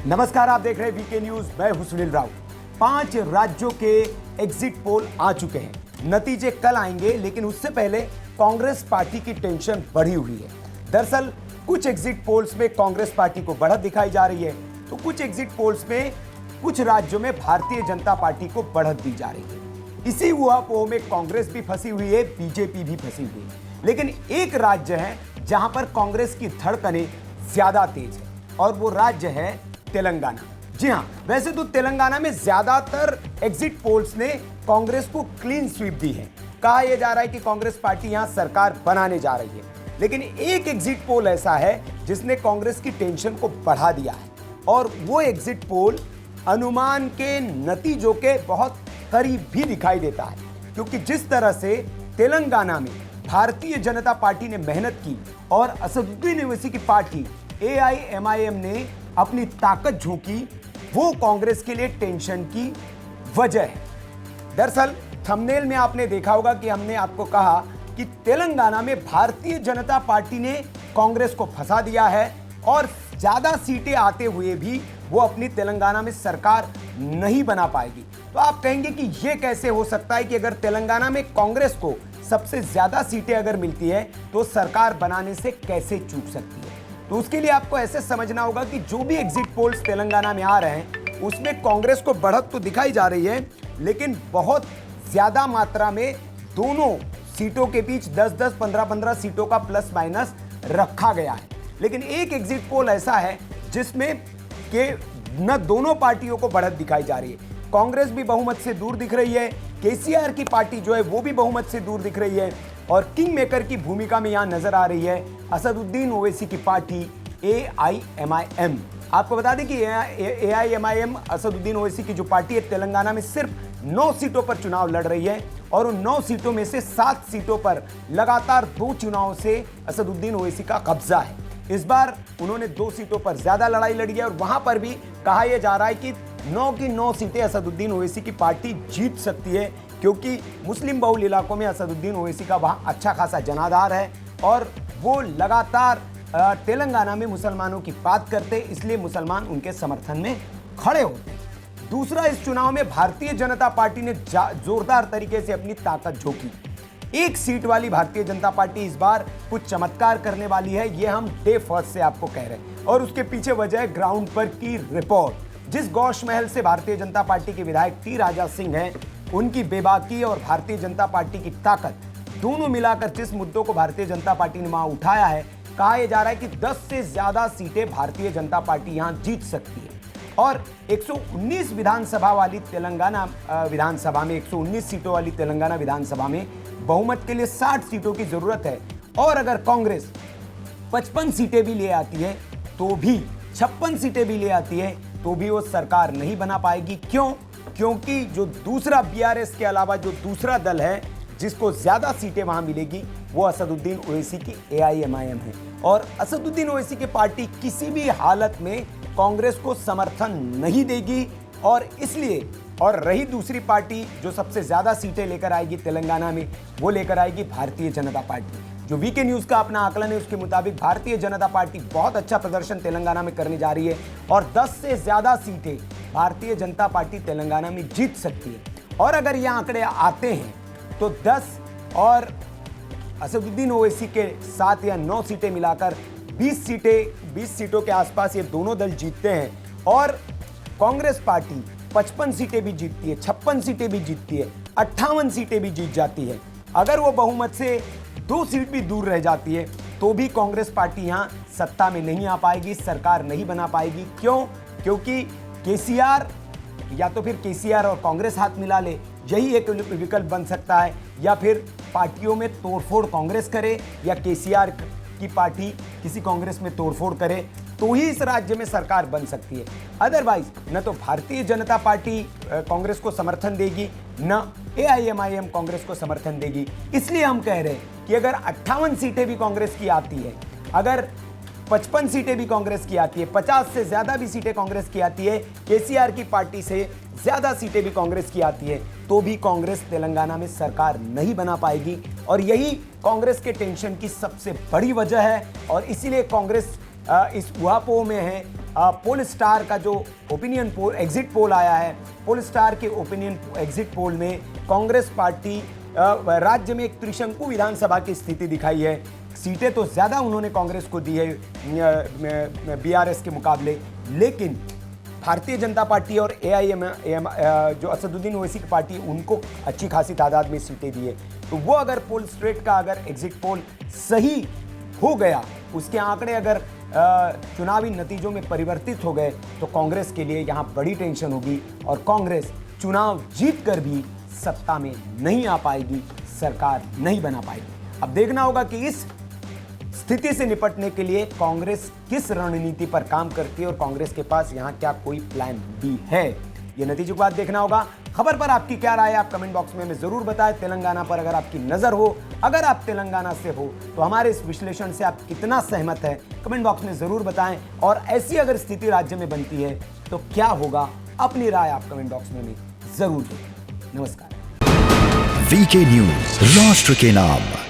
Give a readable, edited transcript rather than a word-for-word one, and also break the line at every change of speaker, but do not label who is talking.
नमस्कार, आप देख रहे हैं वीके न्यूज। मैं हूं सुनील राव। 5 राज्यों के एग्जिट पोल आ चुके हैं। नतीजे कल आएंगे, लेकिन उससे पहले कांग्रेस पार्टी की टेंशन बढ़ी हुई है। दरअसल कुछ एग्जिट पोल्स में कांग्रेस पार्टी को बढ़त दिखाई जा रही है, तो कुछ एग्जिट पोल्स में कुछ राज्यों में भारतीय जनता पार्टी को बढ़त दी जा रही है। इसी ऊहापोह में कांग्रेस भी फंसी हुई है, बीजेपी भी फंसी हुई है। लेकिन एक राज्य है जहां पर कांग्रेस की धड़कनें ज्यादा तेज है, और वो राज्य है तेलंगाना। जी हां, वैसे तो तेलंगाना में ज्यादातर एग्जिट पोल्स ने कांग्रेस को क्लीन स्वीप दी है। कहा यह जा रहा है कि कांग्रेस पार्टी यहां सरकार बनाने जा रही है। लेकिन एक एग्जिट पोल ऐसा है जिसने कांग्रेस की टेंशन को बढ़ा दिया है, और वो एग्जिट पोल अनुमान के नतीजों के बहुत करीब भी दिखाई देता है। क्योंकि जिस तरह से तेलंगाना में भारतीय जनता पार्टी ने मेहनत की और असदुद्दीन ओवैसी की पार्टी AIMIM ने अपनी ताकत झोंकी, वो कांग्रेस के लिए टेंशन की वजह है। दरअसल थंबनेल में आपने देखा होगा कि हमने आपको कहा कि तेलंगाना में भारतीय जनता पार्टी ने कांग्रेस को फंसा दिया है, और ज्यादा सीटें आते हुए भी वो अपनी तेलंगाना में सरकार नहीं बना पाएगी। तो आप कहेंगे कि यह कैसे हो सकता है कि अगर तेलंगाना में कांग्रेस को सबसे ज्यादा सीटें अगर मिलती है तो सरकार बनाने से कैसे चूक सकती है। तो उसके लिए आपको ऐसे समझना होगा कि जो भी एग्जिट पोल्स तेलंगाना में आ रहे हैं उसमें कांग्रेस को बढ़त तो दिखाई जा रही है, लेकिन बहुत ज्यादा मात्रा में दोनों सीटों के बीच 10-10, 15-15 सीटों का प्लस माइनस रखा गया है। लेकिन एक एग्जिट पोल ऐसा है जिसमें कि न दोनों पार्टियों को बढ़त दिखाई जा रही है। कांग्रेस भी बहुमत से दूर दिख रही है, केसीआर की पार्टी जो है वो भी बहुमत से दूर दिख रही है, और किंग मेकर की भूमिका में यहां नजर आ रही है असदुद्दीन ओवैसी की पार्टी AIMIM। आपको बता दें कि AIMIM असदुद्दीन ओवैसी की जो पार्टी है तेलंगाना में सिर्फ 9 सीटों पर चुनाव लड़ रही है, और उन 9 सीटों में से 7 सीटों पर लगातार 2 चुनावों से असदुद्दीन ओवैसी का कब्जा है। इस बार उन्होंने 2 सीटों पर ज्यादा लड़ाई लड़ी है, और वहां पर भी कहा यह जा रहा है कि 9 की 9 सीटें असदुद्दीन ओवैसी की पार्टी जीत सकती है, क्योंकि मुस्लिम बहुल इलाकों में असदुद्दीन ओवैसी का वहां अच्छा खासा जनाधार है, और वो लगातार तेलंगाना में मुसलमानों की बात करते, इसलिए मुसलमान उनके समर्थन में खड़े होते हैं। दूसरा, इस चुनाव में भारतीय जनता पार्टी ने जोरदार तरीके से अपनी ताकत झोंकी। 1 सीट वाली भारतीय जनता पार्टी इस बार कुछ चमत्कार करने वाली है, ये हम डे फर्स्ट से आपको कह रहे हैं, और उसके पीछे वजह है ग्राउंड पर की रिपोर्ट। जिस गौश महल से भारतीय जनता पार्टी के विधायक T राजा सिंह हैं, उनकी बेबाकी और भारतीय जनता पार्टी की ताकत दोनों मिलाकर जिस मुद्दों को भारतीय जनता पार्टी ने वहां उठाया है, कहा यह जा रहा है कि 10 से ज्यादा सीटें भारतीय जनता पार्टी यहां जीत सकती है। और 119 विधानसभा वाली तेलंगाना विधानसभा में 119 सीटों वाली तेलंगाना विधानसभा में बहुमत के लिए 60 सीटों की जरूरत है, और अगर कांग्रेस 55 सीटें भी ले आती है तो भी 56 सीटें भी ले आती है तो भी वो सरकार नहीं बना पाएगी। क्यों? क्योंकि जो दूसरा BRS के अलावा जो दूसरा दल है जिसको ज्यादा सीटें वहां मिलेगी वो असदुद्दीन ओवैसी की AIMIM है, और असदुद्दीन ओवैसी की पार्टी किसी भी हालत में कांग्रेस को समर्थन नहीं देगी। और इसलिए, और रही दूसरी पार्टी जो सबसे ज्यादा सीटें लेकर आएगी तेलंगाना में, वो लेकर आएगी भारतीय जनता पार्टी। जो वीके न्यूज का अपना आकलन है उसके मुताबिक भारतीय जनता पार्टी बहुत अच्छा प्रदर्शन तेलंगाना में करने जा रही है, और 10 से ज्यादा सीटें भारतीय जनता पार्टी तेलंगाना में जीत सकती है। और अगर ये आंकड़े आते हैं तो 10 और असदुद्दीन ओवैसी के 7 या 9 सीटें मिलाकर 20 सीटों के आसपास ये दोनों दल जीतते हैं, और कांग्रेस पार्टी 55 सीटें भी जीतती है, 56 सीटें भी जीतती है, 58 सीटें भी जीत जाती है। अगर वो बहुमत से 2 सीट भी दूर रह जाती है तो भी कांग्रेस पार्टी यहां सत्ता में नहीं आ पाएगी, सरकार नहीं बना पाएगी। क्यों? क्योंकि केसीआर, या तो फिर केसीआर और कांग्रेस हाथ मिला ले, यही एक विकल्प बन सकता है, या फिर पार्टियों में तोड़फोड़ कांग्रेस करे या केसीआर की पार्टी किसी कांग्रेस में तोड़फोड़ करे, तो ही इस राज्य में सरकार बन सकती है। अदरवाइज न तो भारतीय जनता पार्टी कांग्रेस को समर्थन देगी, न AIMIM कांग्रेस को समर्थन देगी। इसलिए हम कह रहे हैं कि अगर 58 सीटें भी कांग्रेस की आती है, अगर 55 सीटें भी कांग्रेस की आती है, 50 से ज्यादा भी सीटें कांग्रेस की आती है, केसीआर की पार्टी से ज्यादा सीटें भी कांग्रेस की आती है, तो भी कांग्रेस तेलंगाना में सरकार नहीं बना पाएगी। और यही कांग्रेस के टेंशन की सबसे बड़ी वजह है, और इसीलिए कांग्रेस इस ऊहापोह में है। पोल स्टार का जो ओपिनियन पोल, एग्जिट पोल आया है, पोल स्टार के ओपिनियन एग्जिट पोल में कांग्रेस पार्टी राज्य में एक त्रिशंकु विधानसभा की स्थिति दिखाई है। सीटें तो ज़्यादा उन्होंने कांग्रेस को दी है बीआरएस के मुकाबले, लेकिन भारतीय जनता पार्टी और एआईएम जो असदुद्दीन ओवैसी की पार्टी, उनको अच्छी खासी तादाद में सीटें दी है। तो वो अगर पोल स्ट्रेट का अगर एग्जिट पोल सही हो गया, उसके आंकड़े अगर चुनावी नतीजों में परिवर्तित हो गए, तो कांग्रेस के लिए यहाँ बड़ी टेंशन होगी और कांग्रेस चुनाव जीतकर भी सत्ता में नहीं आ पाएगी, सरकार नहीं बना पाएगी। अब देखना होगा कि इस स्थिति से निपटने के लिए कांग्रेस किस रणनीति पर काम करती है और कांग्रेस के पास यहाँ क्या कोई प्लान बी है, ये नतीजे के बाद देखना होगा। खबर पर आपकी क्या राय है, आप कमेंट बॉक्स में हमें जरूर बताएं। तेलंगाना पर अगर आपकी नजर हो, अगर आप तेलंगाना से हो, तो हमारे इस विश्लेषण से आप कितना सहमत है कमेंट बॉक्स में जरूर बताएं। और ऐसी अगर स्थिति राज्य में बनती है तो क्या होगा, अपनी राय आप कमेंट बॉक्स में हमें जरूर दें। नमस्कार।
वीके न्यूज, राष्ट्र के नाम।